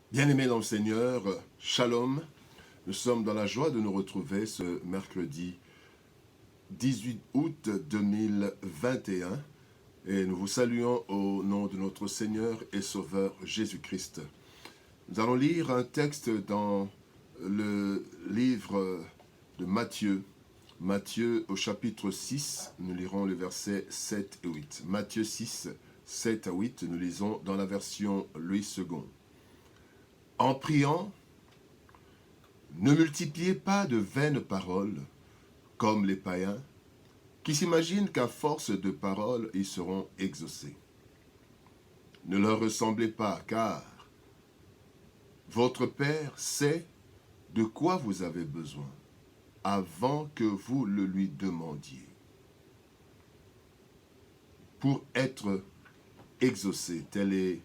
Bien-aimés dans le Seigneur, Shalom, nous sommes dans la joie de nous retrouver ce mercredi 18 août 2021 et nous vous saluons au nom de notre Seigneur et Sauveur Jésus-Christ. Nous allons lire un texte dans le livre de Matthieu. Matthieu au chapitre 6, nous lirons les versets 7 et 8. Matthieu 6, 7 à 8, nous lisons dans la version Louis II. En priant, ne multipliez pas de vaines paroles, comme les païens, qui s'imaginent qu'à force de paroles, ils seront exaucés. Ne leur ressemblez pas, car votre Père sait de quoi vous avez besoin, avant que vous le lui demandiez. Pour être exaucé, tel est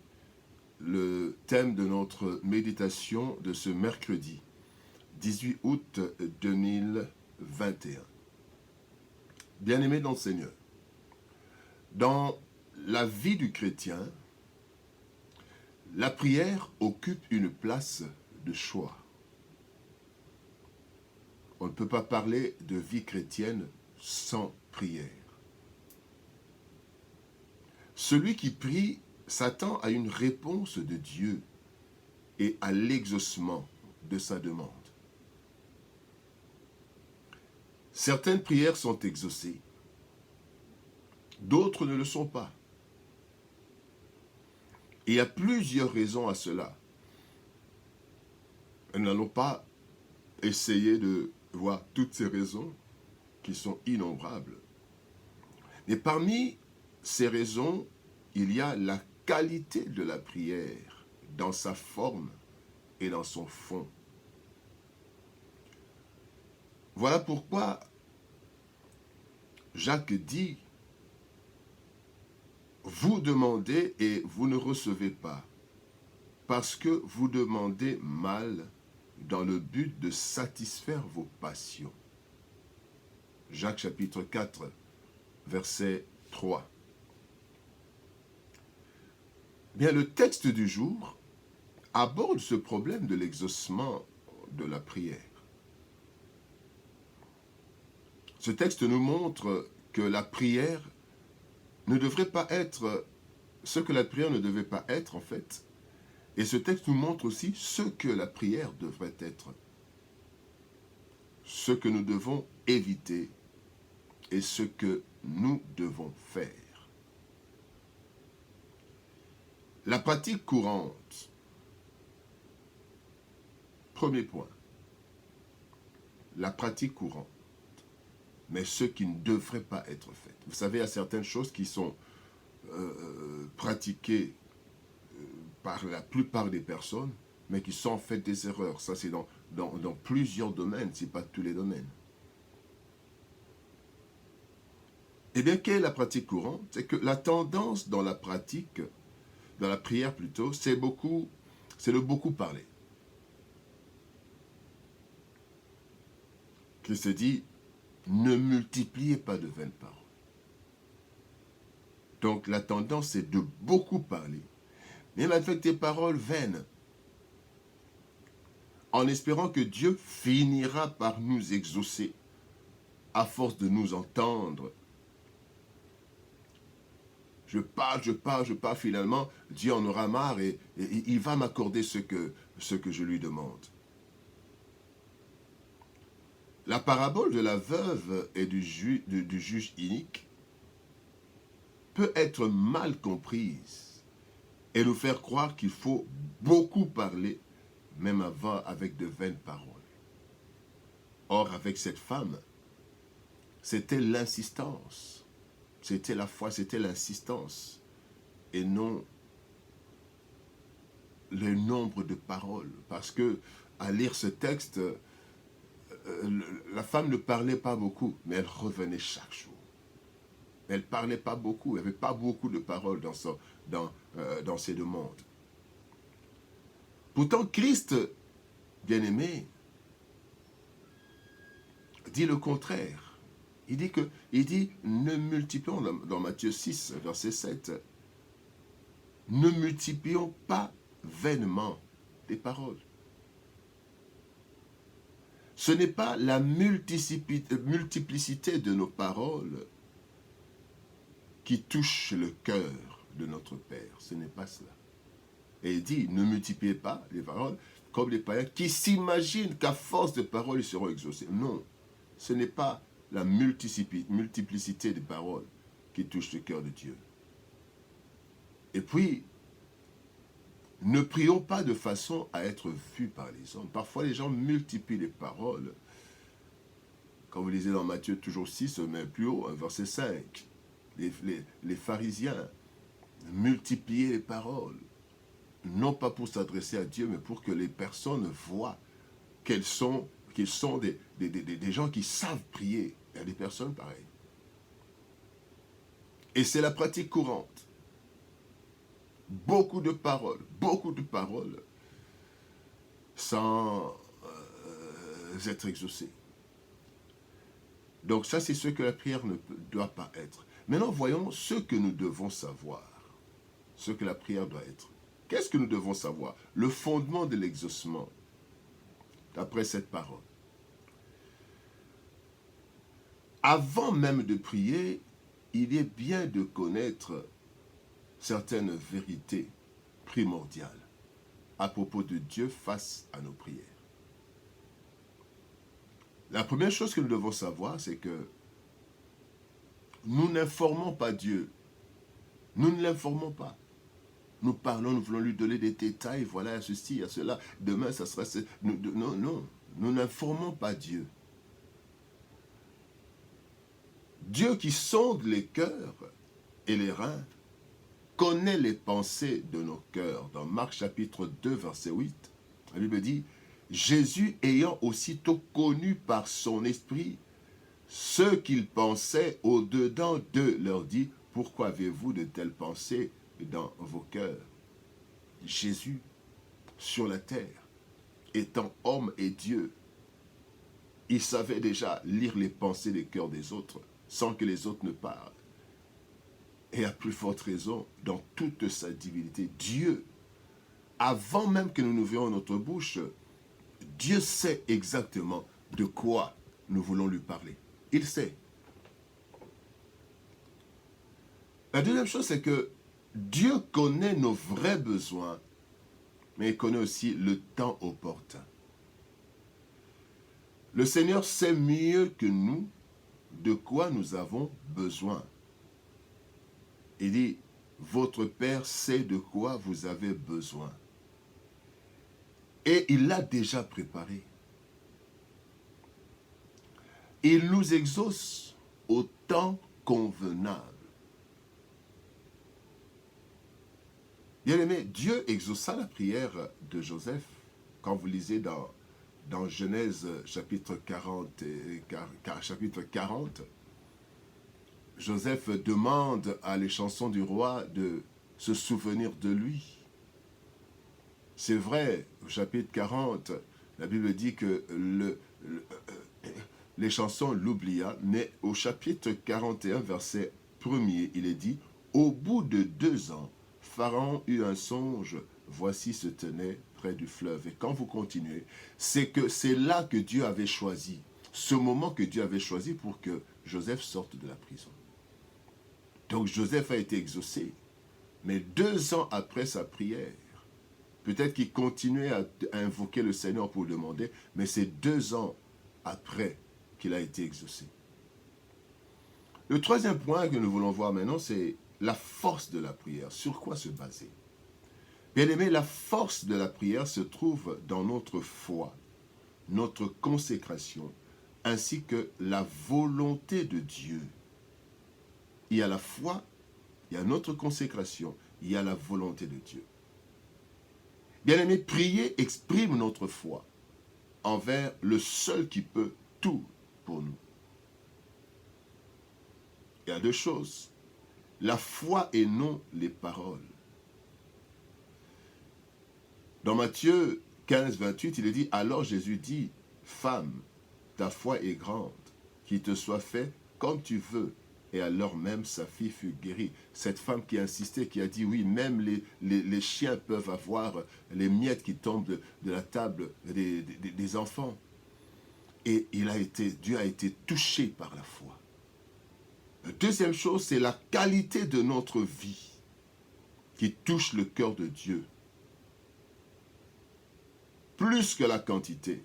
le thème de notre méditation de ce mercredi 18 août 2021. Bien-aimés dans le Seigneur, dans la vie du chrétien, la prière occupe une place de choix. On ne peut pas parler de vie chrétienne sans prière. Celui qui prie s'attend à une réponse de Dieu et à l'exaucement de sa demande. Certaines prières sont exaucées, d'autres ne le sont pas. Et il y a plusieurs raisons à cela. Nous n'allons pas essayer de voir toutes ces raisons qui sont innombrables. Mais parmi ces raisons, il y a la qualité de la prière dans sa forme et dans son fond. Voilà pourquoi Jacques dit « Vous demandez et vous ne recevez pas, parce que vous demandez mal dans le but de satisfaire vos passions. » Jacques chapitre 4, verset 3. Bien, le texte du jour aborde ce problème de l'exaucement de la prière. Ce texte nous montre que la prière ne devrait pas être ce que la prière ne devait pas être en fait. Et ce texte nous montre aussi ce que la prière devrait être. Ce que nous devons éviter et ce que nous devons faire. La pratique courante. Premier point. La pratique courante. Mais ce qui ne devrait pas être fait. Vous savez, il y a certaines choses qui sont pratiquées par la plupart des personnes, mais qui sont en fait des erreurs. Ça, c'est dans plusieurs domaines, ce n'est pas tous les domaines. Eh bien, quelle est la pratique courante? C'est que la tendance dans la pratique, dans la prière plutôt, c'est de beaucoup parler. Christ dit, ne multipliez pas de vaines paroles. Donc la tendance, c'est de beaucoup parler, même avec des paroles vaines, en espérant que Dieu finira par nous exaucer, à force de nous entendre. Je parle, finalement, Dieu en aura marre et il va m'accorder ce que je lui demande. La parabole de la veuve et du juge inique peut être mal comprise et nous faire croire qu'il faut beaucoup parler, même avec de vaines paroles. Or, avec cette femme, c'était l'insistance, c'était la foi, c'était l'insistance, et non le nombre de paroles. Parce que, à lire ce texte, la femme ne parlait pas beaucoup, mais elle revenait chaque jour. Elle ne parlait pas beaucoup, il n'y avait pas beaucoup de paroles dans ses demandes. Pourtant, Christ, bien-aimé, dit le contraire. Il dit, ne multiplions, dans Matthieu 6, verset 7, ne multiplions pas vainement des paroles. Ce n'est pas la multiplicité de nos paroles qui touche le cœur de notre Père. Ce n'est pas cela. Et il dit, ne multipliez pas les paroles comme les païens qui s'imaginent qu'à force de paroles, ils seront exaucés. Non, ce n'est pas la multiplicité des paroles qui touche le cœur de Dieu. Et puis, ne prions pas de façon à être vus par les hommes. Parfois, les gens multiplient les paroles. Comme vous lisez dans Matthieu toujours 6, mais plus haut, verset 5, les pharisiens multipliaient les paroles, non pas pour s'adresser à Dieu, mais pour que les personnes voient qu'ils sont des gens qui savent prier. Il y a des personnes pareilles. Et c'est la pratique courante. Beaucoup de paroles, sans être exaucées. Donc ça, c'est ce que la prière ne doit pas être. Maintenant, voyons ce que nous devons savoir. Ce que la prière doit être. Qu'est-ce que nous devons savoir? Le fondement de l'exaucement, d'après cette parole. Avant même de prier, il est bien de connaître certaines vérités primordiales à propos de Dieu face à nos prières. La première chose que nous devons savoir, c'est que nous n'informons pas Dieu. Nous ne l'informons pas. Nous parlons, nous voulons lui donner des détails, voilà, ceci, à cela, demain, ça sera... Non, nous n'informons pas Dieu. Dieu qui sonde les cœurs et les reins, connaît les pensées de nos cœurs. Dans Marc chapitre 2, verset 8, la Bible dit, Jésus ayant aussitôt connu par son esprit ce qu'ils pensaient au-dedans d'eux, leur dit, pourquoi avez-vous de telles pensées dans vos cœurs? Jésus, sur la terre, étant homme et Dieu, il savait déjà lire les pensées des cœurs des autres, sans que les autres ne parlent. Et à plus forte raison, dans toute sa divinité, Dieu, avant même que nous n'ouvrions notre bouche, Dieu sait exactement de quoi nous voulons lui parler. Il sait. La deuxième chose, c'est que Dieu connaît nos vrais besoins, mais il connaît aussi le temps opportun. Le Seigneur sait mieux que nous de quoi nous avons besoin. Il dit, votre Père sait de quoi vous avez besoin. Et il l'a déjà préparé. Il nous exauce au temps convenable. Bien-aimé, Dieu exauça la prière de Joseph. Quand vous lisez dans Genèse chapitre 40, Joseph demande à les chansons du roi de se souvenir de lui. C'est vrai, au chapitre 40, la Bible dit que les chansons l'oublia, mais au chapitre 41, verset 1er, il est dit, « Au bout de 2 ans, Pharaon eut un songe, voici se tenait près du fleuve. » Et quand vous continuez, c'est que c'est là que Dieu avait choisi, ce moment que Dieu avait choisi pour que Joseph sorte de la prison. Donc Joseph a été exaucé, mais 2 ans après sa prière, peut-être qu'il continuait à invoquer le Seigneur pour le demander, mais c'est 2 ans après qu'il a été exaucé. Le troisième point que nous voulons voir maintenant, c'est la force de la prière. Sur quoi se baser? Bien-aimé, la force de la prière se trouve dans notre foi, notre consécration, ainsi que la volonté de Dieu. Il y a la foi, il y a notre consécration, il y a la volonté de Dieu. Bien-aimé, prier exprime notre foi envers le seul qui peut tout pour nous. Il y a 2 choses. La foi et non les paroles. Dans Matthieu 15, 28, il est dit, alors Jésus dit, femme, ta foi est grande, qu'il te soit fait comme tu veux. et à l'heure même, sa fille fut guérie. Cette femme qui insistait, qui a dit, oui, même les chiens peuvent avoir les miettes qui tombent de la table des enfants. Et Dieu a été touché par la foi. La deuxième chose, c'est la qualité de notre vie qui touche le cœur de Dieu, plus que la quantité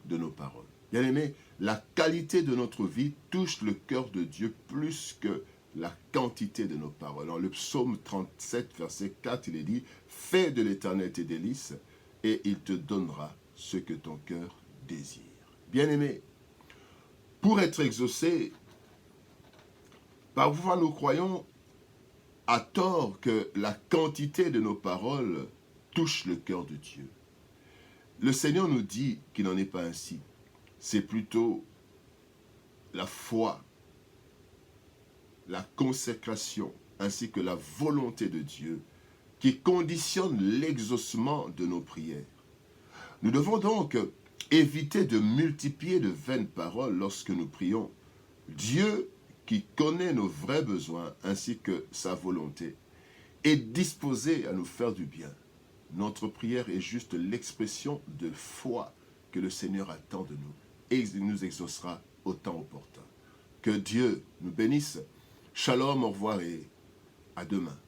de nos paroles. Bien aimé, la qualité de notre vie touche le cœur de Dieu plus que la quantité de nos paroles. Dans le psaume 37, verset 4, il est dit « Fais de l'Éternel tes délices, et il te donnera ce que ton cœur désire. » Bien aimé, pour être exaucé, parfois nous croyons à tort que la quantité de nos paroles touche le cœur de Dieu. Le Seigneur nous dit qu'il n'en est pas ainsi. C'est plutôt la foi, la consécration, ainsi que la volonté de Dieu qui conditionne l'exaucement de nos prières. Nous devons donc éviter de multiplier de vaines paroles lorsque nous prions. Dieu, qui connaît nos vrais besoins ainsi que sa volonté, est disposé à nous faire du bien. Notre prière est juste l'expression de foi que le Seigneur attend de nous et il nous exaucera au temps opportun. Que Dieu nous bénisse. Shalom, au revoir et à demain.